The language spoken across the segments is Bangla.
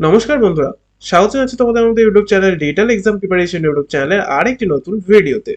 নমস্কার বন্ধুরা, স্বাগত জানাচ্ছি তোমাদের আমাদের YouTube channel digital exam preparation YouTube চ্যানেলের আরেকটি নতুন ভিডিওতে।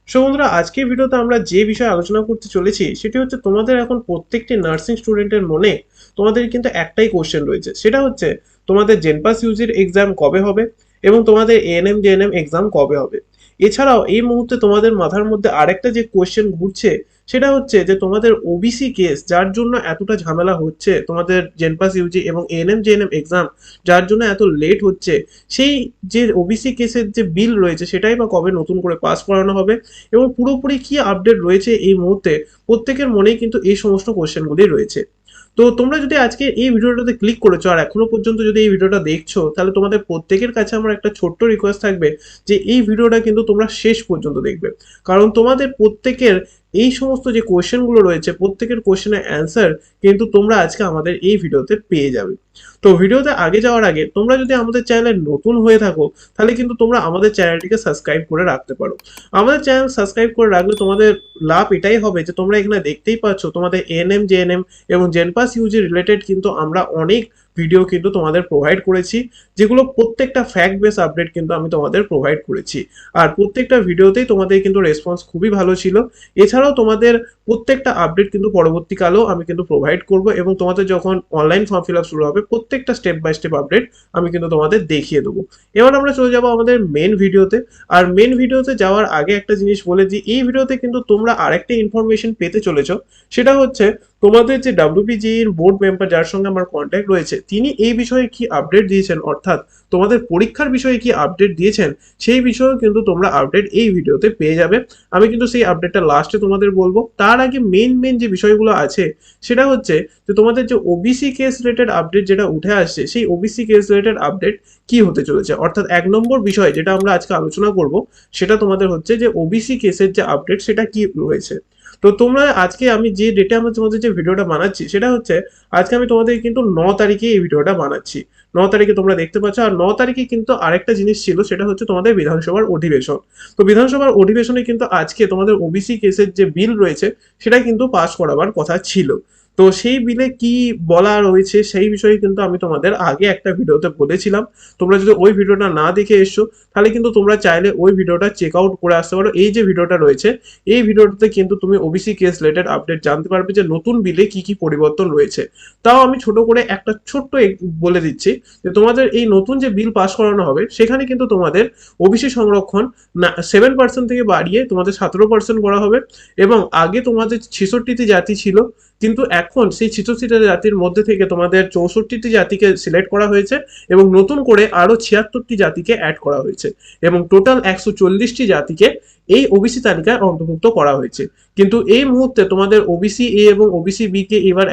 সো বন্ধুরা, আজকের ভিডিওতে আমরা যে বিষয়ে আলোচনা করতে চলেছি সেটি হচ্ছে তোমাদের এখন প্রত্যেকটি নার্সিং স্টুডেন্টের মনে তোমাদের কিন্তু একটাই কোশ্চেন রয়েছে, সেটা হচ্ছে তোমাদের জেনপাস ইউজির এক্সাম কবে হবে এবং তোমাদের এএনএম জেএনএম এক্সাম কবে হবে। এছাড়াও এই মুহূর্তে তোমাদের মাথার মধ্যে আরেকটা যে কোশ্চেন ঘুরছে সেটা হচ্ছে যে তোমাদের ওবিসি কেস যার জন্য এতটা ঝামেলা হচ্ছে, তোমাদের জেনপাস ইউজি এবং এএনএম জেএনএম এক্সাম যার জন্য এত লেট হচ্ছে, সেই যে ওবিসি কেসের যে বিল রয়েছে সেটাই বা কবে নতুন করে পাস করানো হবে এবং পুরোপুরি কি আপডেট রয়েছে এই মুহূর্তে প্রত্যেকের মনেই কিন্তু এই সমস্ত কোশ্চেনগুলি রয়েছে। তো তোমরা যদি আজকে এই ভিডিওটাতে ক্লিক করেছো আর এখনো পর্যন্ত যদি এই ভিডিওটা দেখছো, তাহলে তোমাদের প্রত্যেকের কাছে আমার একটা ছোট্ট রিকোয়েস্ট থাকবে যে এই ভিডিওটা কিন্তু তোমরা শেষ পর্যন্ত দেখবে, কারণ তোমাদের প্রত্যেকের এই সমস্ত যে কোশ্চেনগুলো রয়েছে প্রত্যেকের কোশ্চেনের অ্যান্সার কিন্তু তোমরা আজকে আমাদের এই ভিডিওতে পেয়ে যাবে। তো ভিডিওতে আগে যাওয়ার আগে তোমরা যদি আমাদের চ্যানেলে নতুন হয়ে থাকো তাহলে কিন্তু তোমরা আমাদের চ্যানেলটিকে সাবস্ক্রাইব করে রাখতে পারো। আমাদের চ্যানেল সাবস্ক্রাইব করে রাখলে তোমাদের লাভ এটাই হবে যে তোমরা এখানে দেখতেই পাচ্ছ তোমাদের এএনএম জেএনএম এবং জেনপাস ইউজি রিলেটেড কিন্তু আমরা অনেক ভিডিও কিন্তু তোমাদের প্রোভাইড করেছি, যেগুলো প্রত্যেকটা ফ্যাক্ট বেস আপডেট কিন্তু আমি তোমাদের প্রোভাইড করেছি। আর প্রত্যেকটা ভিডিওতেই তোমাদের কিন্তু রেসপন্স খুবই ভালো ছিল। এছাড়াও তোমাদের প্রত্যেকটা আপডেট কিন্তু পরবর্তীকালেও আমি কিন্তু প্রোভাইড করব এবং তোমাদের যখন অনলাইন ফর্ম ফিল আপ শুরু হবে প্রত্যেকটা স্টেপ বাই স্টেপ আপডেট আমি কিন্তু তোমাদের দেখিয়ে দেবো। এবার আমরা চলে যাবো আমাদের মেন ভিডিওতে। আর মেন ভিডিওতে যাওয়ার আগে একটা জিনিস বলে দিই, এই ভিডিওতে কিন্তু তোমরা আরেকটা ইনফরমেশন পেতে চলেছো, সেটা হচ্ছে তোমাদের যে ডাব্লিউপিজি এর বোর্ড মেম্বার যার সঙ্গে আমার কন্ট্যাক্ট রয়েছে তিনি এই বিষয়ে কি আপডেট দিয়েছেন, অর্থাৎ তোমাদের পরীক্ষার বিষয়ে কি আপডেট দিয়েছেন, সেই বিষয়েও কিন্তু তোমরা আপডেট এই ভিডিওতে পেয়ে যাবে। আমি কিন্তু সেই আপডেটটা লাস্টে তোমাদের বলবো। তার আগে মেন যে বিষয়গুলো আছে সেটা হচ্ছে যে তোমাদের যে ওবিসি কেস রিলেটেড আপডেট যেটা উঠে আসছে, সেই ওবিসি কেস রিলেটেড আপডেট কি হতে চলেছে, অর্থাৎ 1 নম্বর বিষয় যেটা আমরা আজকে আলোচনা করব সেটা তোমাদের হচ্ছে যে ওবিসি কেসের যে আপডেট সেটা কি রয়েছে। তো তোমরা আজকে আমি যে ডেটে আমি তোমাদের যে ভিডিওটা বানাচ্ছি সেটা হচ্ছে আজকে আমি তোমাদের কিন্তু 9 তারিখে এই ভিডিওটা বানাচ্ছি। 9 তারিখে তোমরা দেখতে পাচ্ছ। আর 9 তারিখে কিন্তু আরেকটা জিনিস ছিল, সেটা হচ্ছে তোমাদের বিধানসভার অধিবেশন। তো বিধানসভার অধিবেশনে কিন্তু আজকে তোমাদের ওবিসি কেসের যে বিল রয়েছে সেটা কিন্তু পাস করাবার কথা ছিল। তো সেই বিলে কি বলা রয়েছে সেই বিষয়ে কিন্তু আমি তোমাদের আগে একটা ভিডিওতে বলেছিলাম। তোমরা যদি ওই ভিডিওটা না দেখে এসছো তাহলে কিন্তু তোমরা চাইলে ওই ভিডিওটা চেক আউট করে আসতে পারো। এই যে ভিডিওটা রয়েছে এই ভিডিওটাতে কিন্তু তুমি ওবিসি কেস রিলেটেড আপডেট জানতে পারবে যে নতুন বিলে কি কি পরিবর্তন রয়েছে। তাও আমি ছোট করে একটা ছোট্ট বলে দিচ্ছি যে তোমাদের এই নতুন যে বিল পাস করানো হবে সেখানে কিন্তু তোমাদের ওবিসি সংরক্ষণ 7% থেকে বাড়িয়ে তোমাদের 17% করা হবে। এবং আগে তোমাদের 66টি জাতি ছিল, কিন্তু এখন সেই 66টি জাতির মধ্যে থেকে তোমাদের 64টি জাতিকে সিলেক্ট করা হয়েছে এবং নতুন করে আরো 76টি জাতিকে অ্যাড করা হয়েছে এবং টোটাল 140টি জাতিকে এই ওবিসি তালিকায় অন্তর্ভুক্ত করা হয়েছে। কিন্তু এই মুহূর্তে তোমাদের ওবিসি এ এবং ওবিসি বি কে এবার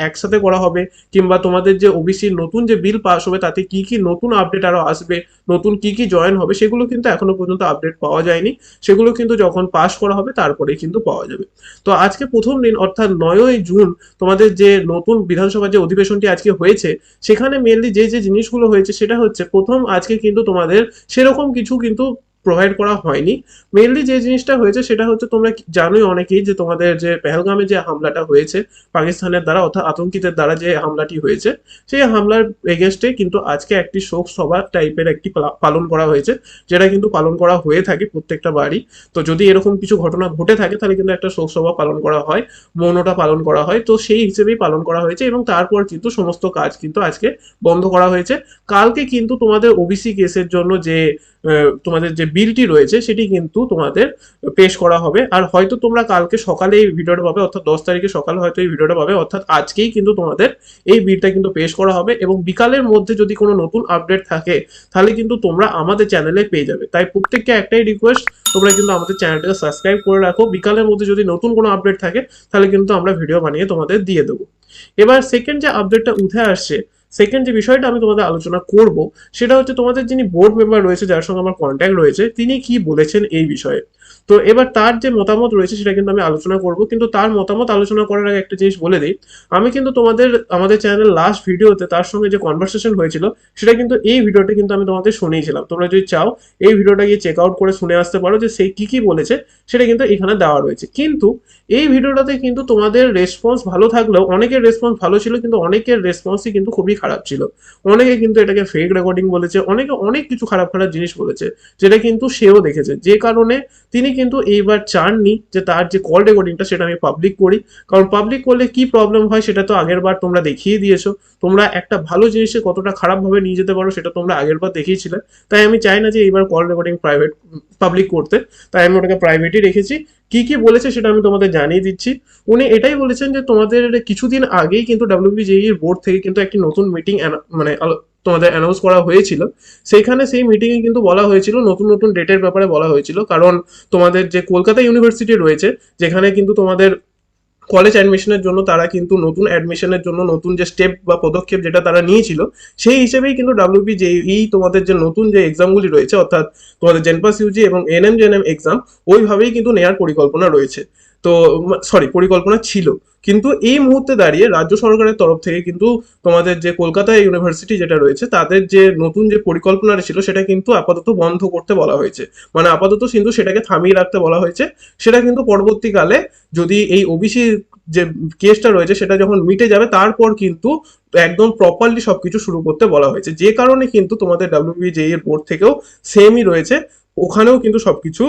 একসাথে করা হবে, কিংবা তোমাদের যে ওবিসি নতুন যে বিল পাস হবে তাতে কি কি নতুন আপডেট আরো আসবে, নতুন কি কি জয়েন হবে, সেগুলো কিন্তু এখনো পর্যন্ত আপডেট পাওয়া যায়নি। সেগুলো কিন্তু যখন পাস করা হবে তারপরেই কিন্তু পাওয়া যাবে। তো আজকে প্রথম দিন অর্থাৎ 9ই জুন তোমাদের যে নতুন বিধানসভার যে অধিবেশনটি আজকে হয়েছে সেখানে মেনলি যে জিনিসগুলো হয়েছে সেটা হচ্ছে প্রথম আজকে কিন্তু তোমাদের সেরকম কিছু কিন্তু প্রোভাইড করা হয়নি। মেনলি যে জিনিসটা হয়েছে সেটা হচ্ছে তোমরা জানোই অনেকেই যে তোমাদের যে পেহেলগামে যে হামলাটা হয়েছে পাকিস্তানের দ্বারা অর্থাৎ আতঙ্কিতের দ্বারা যে হামলাটি হয়েছে, সেই হামলার এগেনস্টে কিন্তু আজকে একটি শোক সভা টাইপের একটি পালন করা হয়েছে, যেটা কিন্তু পালন করা হয়ে থাকে প্রত্যেকটা বাড়ি। তো যদি এরকম কিছু ঘটনা ঘটে থাকে তাহলে কিন্তু একটা শোক সভা পালন করা হয়, মৌনটা পালন করা হয়। তো সেই হিসেবেই পালন করা হয়েছে এবং তারপর কিন্তু সমস্ত কাজ কিন্তু আজকে বন্ধ করা হয়েছে। কালকে কিন্তু তোমাদের ওবিসি কেসের জন্য যে তোমাদের যে বিলটি রয়েছে সেটি কিন্তু তোমাদের পেশ করা হবে। আর হয়তো তোমরা কালকে সকালে এই ভিডিওটা পাবে, অর্থাৎ 10 তারিখে সকালে হয়তো এই ভিডিওটা পাবে, অর্থাৎ আজকেই কিন্তু তোমাদের এই বিলটা কিন্তু পেশ করা হবে এবং বিকালের মধ্যে যদি কোনো নতুন আপডেট থাকে তাহলে কিন্তু তোমরা আমাদের চ্যানেলে পেয়ে যাবে। তাই প্রত্যেককে একটাই রিকোয়েস্ট, তোমরা কিন্তু আমাদের চ্যানেলটাকে সাবস্ক্রাইব করে রাখো। বিকালের মধ্যে যদি নতুন কোনো আপডেট থাকে তাহলে কিন্তু আমরা ভিডিও বানিয়ে তোমাদের দিয়ে দেবো। এবার সেকেন্ড যে আপডেটটা উঠে আসছে, সেকেন্ড যে বিষয়টা আমি তোমাদের আলোচনা করব সেটা হচ্ছে তোমাদের যিনি বোর্ড মেম্বার রয়েছে যার সঙ্গে আমার কন্ট্যাক্ট রয়েছে তিনি কি বলেছেন এই বিষয়ে। তো এবার তার যে মতামত রয়েছে সেটা কিন্তু আমি আলোচনা করব, কিন্তু তার মতামত আলোচনা করার আগে একটা জিনিস বলে দিই। আমি কিন্তু আমাদের চ্যানেলের লাস্ট ভিডিওতে তার সঙ্গে যে কনভারসেশন হয়েছিল সেটা কিন্তু এই ভিডিওটা কিন্তু আমি তোমাদের শুনিয়েছিলাম। তোমরা যদি চাও এই ভিডিওটা গিয়ে চেক আউট করে শুনে আসতে পারো যে সে কি কি বলেছে, সেটা কিন্তু এখানে দেওয়া রয়েছে। কিন্তু এই ভিডিওটাতে কিন্তু তোমাদের রেসপন্স ভালো থাকলেও অনেকের রেসপন্স ভালো ছিল, কিন্তু অনেকের রেসপন্সই কিন্তু খুবই খারাপ ছিল। অনেকে কিন্তু এটাকে ফেক রেকর্ডিং বলেছে, অনেকে অনেক কিছু খারাপ খারাপ জিনিস বলেছে, যেটা কিন্তু সেও দেখেছে। যে কারণে তিনি কিন্তু এইবার চাননি যে তার যে কল রেকর্ডিংটা সেটা আমি পাবলিক করি। কারণ পাবলিক করলে কি প্রবলেম হয় সেটা তো আগের বার তোমরা দেখিয়ে দিয়েছো। তোমরা একটা ভালো জিনিসে কতটা খারাপভাবে নিয়ে যেতে পারো সেটা তোমরা আগের বার দেখিয়েছিলে। তাই আমি চাই না যে এইবার কল রেকর্ডিং পাবলিক করতে। তাই আমি ওটাকে প্রাইভেটই রেখেছি। কি কি বলেছে সেটা আমি তোমাদের জানিয়ে দিচ্ছি। উনি এটাই বলেছেন যে তোমাদের কিছুদিন আগেই কিন্তু ডাব্লিউবিজেই এর বোর্ড থেকে কিন্তু একটি নতুন মিটিং মানে তোমাদের অ্যানাউন্স করা হয়েছিল। সেইখানে সেই মিটিংয়ে কিন্তু বলা হয়েছিল, নতুন নতুন ডেটের ব্যাপারে বলা হয়েছিল। কারণ তোমাদের যে কলকাতা ইউনিভার্সিটি রয়েছে, যেখানে কিন্তু তোমাদের কলেজ অ্যাডমিশনের জন্য তারা কিন্তু নতুন অ্যাডমিশনের জন্য নতুন যে স্টেপ বা পদক্ষেপ যেটা তারা নিয়েছিল, সেই হিসেবেই কিন্তু ডাব্লিউবিজেই তোমাদের যে নতুন যে এক্সামগুলি রয়েছে, অর্থাৎ তোমাদের জেনপাস ইউজি এবং এনএম জেএনএম এক্সাম, ওইভাবেই কিন্তু নেওয়ার পরিকল্পনা রয়েছে। তো সরি, পরিকল্পনা ছিল। কিন্তু এই মুহূর্তে দাঁড়িয়ে রাজ্য সরকারের তরফ থেকে কিন্তু তোমাদের যে কলকাতা ইউনিভার্সিটি যেটা রয়েছে, তাদের যে নতুন যে পরিকল্পনাটা ছিল সেটা কিন্তু আপাতত বন্ধ করতে বলা হয়েছে। মানে আপাতত কিন্তু সেটাকে থামিয়ে রাখতে বলা হয়েছে। সেটা কিন্তু পরবর্তীকালে যদি এই ওবিসি যে কেসটা রয়েছে সেটা যখন মিটে যাবে, তারপর কিন্তু একদম প্রপারলি সবকিছু শুরু করতে বলা হয়েছে। যে কারণে কিন্তু তোমাদের ডাব্লিউবিজেই এর বোর্ড থেকেও সেমই রয়েছে, ওখানেও কিন্তু সবকিছু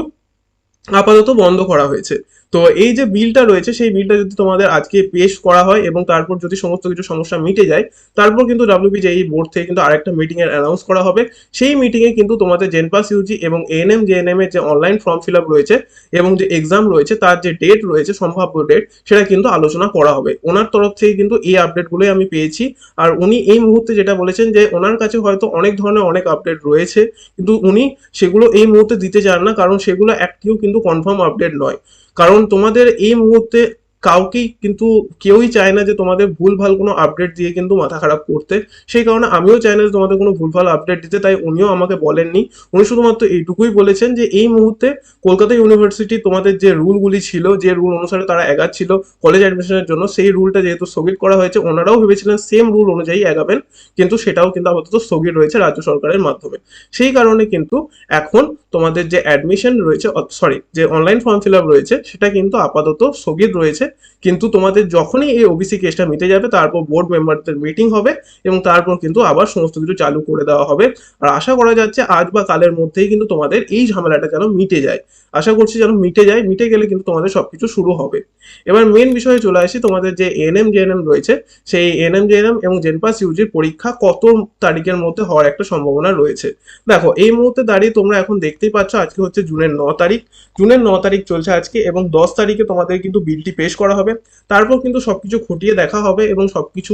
আপাতত বন্ধ করা হয়েছে। তো এই যে বিলটা রয়েছে সেই বিলটা যদি তোমাদের আজকে পেশ করা হয় এবং তারপর যদি সমস্ত কিছু সমস্যা মিটে যায়, তারপর কিন্তু ডাব্লিউবিজেই বোর্ড থেকে কিন্তু আরেকটা মিটিং এর অ্যানাউন্স করা হবে। সেই মিটিং এ কিন্তু তোমাদের জেনপাস ইউজি এবং এএনএম জেএনএম এর যে অনলাইন ফর্ম ফিল আপ রয়েছে এবং যে এক্সাম রয়েছে তার যে ডেট রয়েছে, সম্ভাব্য ডেট, সেটা কিন্তু আলোচনা করা হবে। ওনার তরফ থেকে কিন্তু এই আপডেটগুলোই আমি পেয়েছি। আর উনি এই মুহূর্তে যেটা বলেছেন যে ওনার কাছে হয়তো অনেক ধরনের অনেক আপডেট রয়েছে, কিন্তু উনি সেগুলো এই মুহূর্তে দিতে চান না, কারণ সেগুলো একটিও কিন্তু কনফার্ম আপডেট নয়। কারণ তোমাদের এই মুহূর্তে কাউকেই কিন্তু কেউই চায় না যে তোমাদের ভুলভাল কোনো আপডেট দিয়ে কিন্তু মাথা খারাপ করতে। সেই কারণে আমিও চাই না যে তোমাদের কোনো ভুলভাল আপডেট দিতে, তাই উনিও আমাকে বলেননি। উনি শুধুমাত্র এইটুকুই বলেছেন যে এই মুহূর্তে কলকাতা ইউনিভার্সিটি তোমাদের যে রুলগুলি ছিল, যে রুল অনুসারে তারা এগাচ্ছিল কলেজ অ্যাডমিশনের জন্য, সেই রুলটা যেহেতু স্থগিত করা হয়েছে, ওনারাও ভেবেছিলেন সেম রুল অনুযায়ী এগাবেন, কিন্তু সেটাও কিন্তু আপাতত স্থগিত রয়েছে রাজ্য সরকারের মাধ্যমে। সেই কারণে কিন্তু এখন তোমাদের যে অ্যাডমিশন রয়েছে, সরি, যে অনলাইন ফর্ম ফিল আপ রয়েছে, সেটা কিন্তু আপাতত স্থগিত রয়েছে। কিন্তু তোমাদের যখনই এই ওবিসি কেসটা মিটে যাবে, তারপর বোর্ড মেম্বারদের মিটিং হবে এবং তারপর কিন্তু আবার সমস্ত কিছু চালু করে দেওয়া হবে। আর আশা করা যাচ্ছে আজ বা কালের মধ্যেই কিন্তু তোমাদের এই ঝামেলাটা যেন মিটে যায়। আশা করছি যেন মিটে যায়, মিটে গেলে কিন্তু তোমাদের সবকিছু শুরু হবে। এবার মেন বিষয়ে চলে আসি, তোমাদের যে এএনএম জেএনএম রয়েছে, সেই এএনএম জেএনএম এবং জেনপাস ইউজির পরীক্ষা কত তারিখের মধ্যে হওয়ার একটা সম্ভাবনা রয়েছে। দেখো, এই মুহূর্তে দাঁড়িয়ে তোমরা এখন দেখতেই পাচ্ছ আজকে হচ্ছে জুনের 9 তারিখ। জুনের 9 তারিখ চলছে আজকে, এবং 10 তারিখে তোমাদের কিন্তু বিলটি পেশ করা হবে। তারপর কিন্তু সবকিছু খতিয়ে দেখা হবে এবং সবকিছু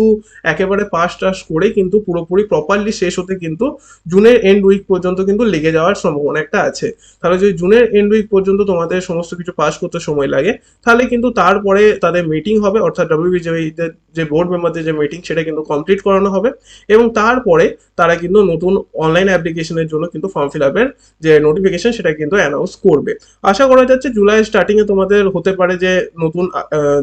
একেবারে পাস টাস করে কিন্তু পুরোপুরি প্রপারলি শেষ হতে কিন্তু জুনের এন্ড উইক পর্যন্ত কিন্তু লেগে যাওয়ার সম্ভাবনা একটা আছে। তাহলে যদি জুনের এন্ড উইক পর্যন্ত তোমাদের সমস্ত কিছু পাস করতে সময় লাগে, তাহলে কিন্তু তারপরে তাদের মিটিং হবে, অর্থাৎ ডাব্লিউবিজেই যে বোর্ড মেম্বারদের যে মিটিং সেটা কিন্তু কমপ্লিট করানো হবে। এবং তারপরে তারা কিন্তু নতুন অনলাইন অ্যাপ্লিকেশনের জন্য কিন্তু ফর্ম ফিল আপের যে নোটিফিকেশন সেটা কিন্তু অ্যানাউন্স করবে। আশা করা যাচ্ছে জুলাই স্টার্টিং এ তোমাদের হতে পারে যে নতুন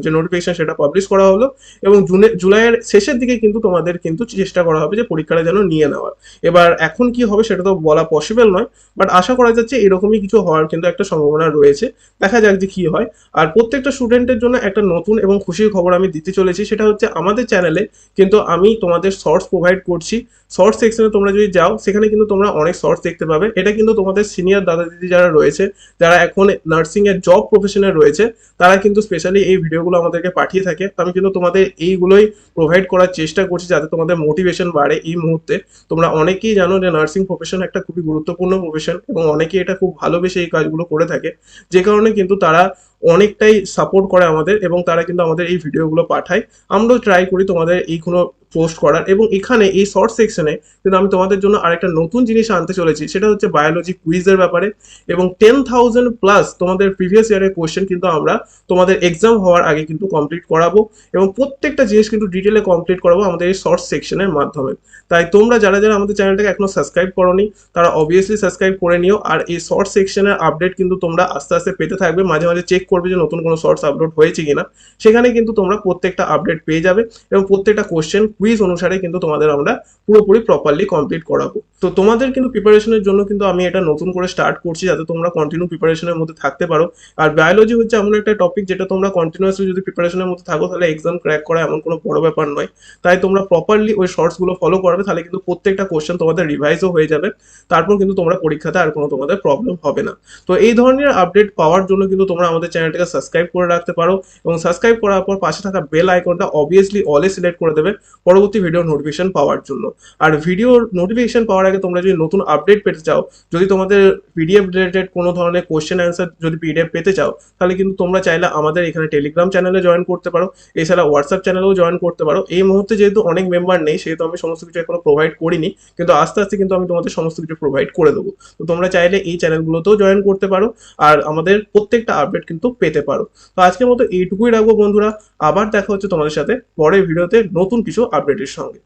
যে নোটিফিকেশন সেটা পাবলিশ করা হলো, এবং জুলাইয়ের শেষের দিকে কিন্তু তোমাদের কিন্তু চেষ্টা করা হবে যে পরীক্ষাটা যেন নিয়ে নেওয়ার। এবার এখন কি হবে সেটা তো বলা পসিবল নয়, বাট আশা করা যাচ্ছে এরকমই কিছু হওয়ার কিন্তু একটা সম্ভাবনা রয়েছে। দেখা যাক যে কি হয়। আর প্রত্যেকটা স্টুডেন্টের জন্য একটা নতুন এবং খুশির খবর আমি দিতে চলেছি, সেটা হচ্ছে আমাদের চ্যানেলে কিন্তু আমি তোমাদের শর্টস প্রোভাইড করছি। শর্টস সেকশনে তোমরা যদি যাও, সেখানে কিন্তু তোমরা অনেক শর্টস দেখতে পাবে। এটা কিন্তু তোমাদের সিনিয়র দাদা দিদি যারা রয়েছে, যারা এখন নার্সিং এর জব প্রফেশনে রয়েছে, তারা কিন্তু স্পেশালি এই ভিডিওগুলো আমাদেরকে পাঠিয়ে থাকে। তো আমি কিন্তু তোমাদের এইগুলোই প্রোভাইড করার চেষ্টা করছি, যাতে তোমাদের মোটিভেশন বাড়ে। এই মুহূর্তে তোমরা অনেকেই জানো যে নার্সিং প্রফেশন একটা খুবই গুরুত্বপূর্ণ প্রফেশন, এবং অনেকেই এটা খুব ভালোবেসে এই কাজগুলো করে থাকে, যে কারণে কিন্তু তারা অনেকটাই সাপোর্ট করে আমাদের, এবং তারা কিন্তু আমাদের এই ভিডিওগুলো পাঠায়। আমরাও ট্রাই করি তোমাদের এইগুলো পোস্ট করার। এবং এখানে এই শর্ট সেকশনে কিন্তু আমি তোমাদের জন্য আরেকটা নতুন জিনিস আনতে চলেছি, সেটা হচ্ছে বায়োলজি কুইজের ব্যাপারে। এবং 10,000 প্লাস তোমাদের প্রিভিয়াস ইয়ারের কোয়েশ্চেন কিন্তু আমরা তোমাদের এক্সাম হওয়ার আগে কিন্তু কমপ্লিট করাবো, এবং প্রত্যেকটা জিনিস কিন্তু ডিটেলে কমপ্লিট করাবো আমাদের এই শর্ট সেকশনের মাধ্যমে। তাই তোমরা যারা যারা আমাদের চ্যানেলটাকে এখনো সাবস্ক্রাইব করোনি তারা অবভিয়াসলি সাবস্ক্রাইব করে নিও। আর এই শর্ট সেকশনের আপডেট কিন্তু তোমরা আস্তে আস্তে পেতে থাকবে, মাঝে মাঝে চেক করবে যে নতুন কোনো শর্টস আপলোড হয়েছে কিনা। সেখানে কিন্তু তোমরা প্রত্যেকটা আপডেট পেয়ে যাবে, এবং প্রত্যেকটা কোশ্চেন কুইজ অনুসারে কিন্তু তোমাদের আমরা পুরোপুরি প্রপারলি কমপ্লিট করাবো। তো তোমাদের কিন্তু প্রিপারেশনের জন্য কিন্তু আমি এটা নতুন করে স্টার্ট করছি, যাতে তোমরা কন্টিনিউ প্রিপারেশনের মধ্যে থাকতে পারো। আর বায়োলজি হচ্ছে এমন একটা টপিক যেটা তোমরা কন্টিনিউয়াসলি যদি প্রিপারেশনের মধ্যে থাকো তাহলে এক্সাম ক্র্যাক করা এমন কোনো বড় ব্যাপার নয়। তাই তোমরা প্রপারলি ওই শর্টস গুলো ফলো করবে, তাহলে কিন্তু প্রত্যেকটা কোশ্চেন তোমাদের রিভাইজও হয়ে যাবে। তারপর কিন্তু তোমরা পরীক্ষাতে আর কোনো তোমাদের প্রবলেম হবে না। তো এই ধরনের আপডেট পাওয়ার জন্য কিন্তু তোমরা আমাদের চ্যানেলটাকে সাবস্ক্রাইব করে রাখতে পারো, এবং সাবস্ক্রাইব করার পর পাশে থাকা বেল আইকনটা অবভিয়াসলি অলে সিলেক্ট করে দেবে পরবর্তী ভিডিও নোটিফিকেশন পাওয়ার জন্য। আর ভিডিওর নোটিফিকেশন পাওয়ার আগে তোমরা যদি নতুন আপডেট পেতে চাও, যদি তোমাদের পিডিএফ রিলেটেড কোনো ধরনের কোশ্চেন অ্যান্সার যদি পিডিএফ পেতে চাও, তাহলে কিন্তু তোমরা চাইলে আমাদের এখানে টেলিগ্রাম চ্যানেলে জয়েন করতে পারো, এছাড়া হোয়াটসঅ্যাপ চ্যানেলেও জয়েন করতে পারো। এই মুহূর্তে যেহেতু অনেক মেম্বার নেই, সেহেতু আমি সমস্ত কিছু এখনো প্রোভাইড করিনি, কিন্তু আস্তে আস্তে কিন্তু আমি তোমাদের সমস্ত কিছু প্রোভাইড করে দেবো। তো তোমরা চাইলে এই চ্যানেলগুলোতেও জয়েন করতে পারো, আর আমাদের প্রত্যেকটা আপডেট কিন্তু পেতে পারো। তো আজকের মতো এইটুকুই রাখবো বন্ধুরা, আবার দেখা হচ্ছে তোমাদের সাথে পরের ভিডিওতে নতুন কিছু আপডেটের সঙ্গে।